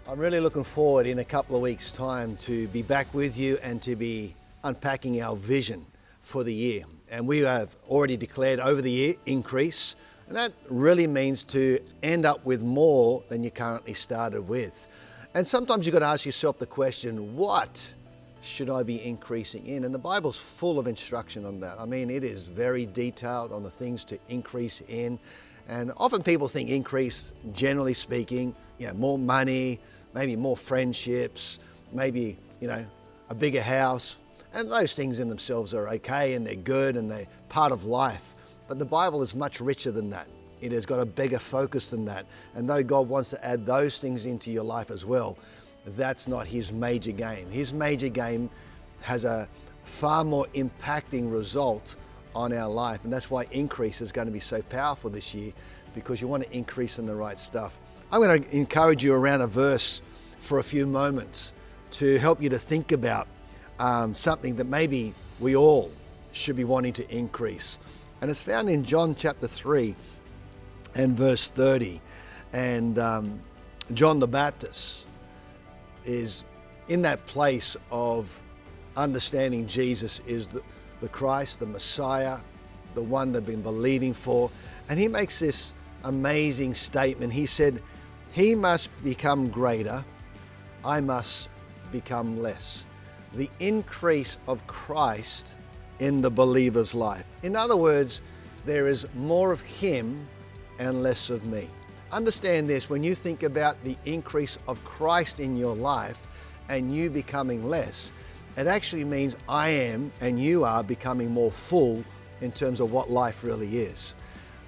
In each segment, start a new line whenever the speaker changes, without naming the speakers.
I'm really looking forward in a couple of weeks' time to be back with you and to be unpacking our vision for the year. And we have already declared over the year increase, and that really means to end up with more than you currently started with. And sometimes you've got to ask yourself the question, what should I be increasing in? And the Bible's full of instruction on that. I mean, it is very detailed on the things to increase in. And often people think increase, generally speaking, more money, maybe more friendships, maybe, a bigger house. And those things in themselves are okay and they're good and they're part of life. But the Bible is much richer than that. It has got a bigger focus than that. And though God wants to add those things into your life as well, that's not his major game. His major game has a far more impacting result on our life. And that's why increase is going to be so powerful this year, because you want to increase in the right stuff. I'm going to encourage you around a verse for a few moments to help you to think about something that maybe we all should be wanting to increase. And it's found in John chapter 3 and verse 30. And John the Baptist is in that place of understanding Jesus is the Christ, the Messiah, the one they've been believing for. And he makes this amazing statement. He said, "He must become greater, I must become less." The increase of Christ in the believer's life. In other words, there is more of him and less of me. Understand this, when you think about the increase of Christ in your life and you becoming less, it actually means I am and you are becoming more full in terms of what life really is.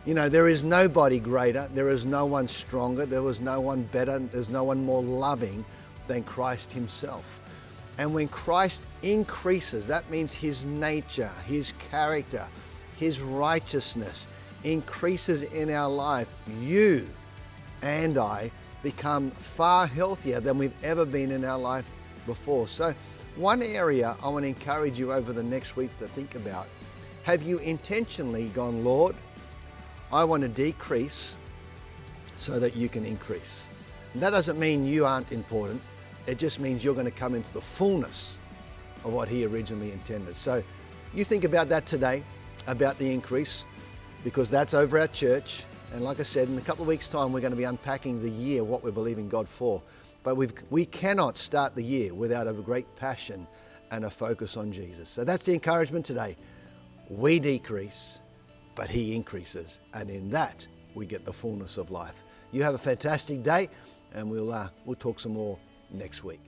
There is nobody greater, there is no one stronger, there is no one better, there's no one more loving than Christ himself. And when Christ increases, that means his nature, his character, his righteousness increases in our life. You and I become far healthier than we've ever been in our life before. So one area I want to encourage you over the next week to think about, have you intentionally gone, Lord, I want to decrease so that you can increase? And that doesn't mean you aren't important. It just means you're going to come into the fullness of what he originally intended. So you think about that today, about the increase, because that's over at church. And like I said, in a couple of weeks' time, we're going to be unpacking the year, what we're believing God for. But we cannot start the year without a great passion and a focus on Jesus. So that's the encouragement today. We decrease, but he increases. And in that, we get the fullness of life. You have a fantastic day, and we'll talk some more next week.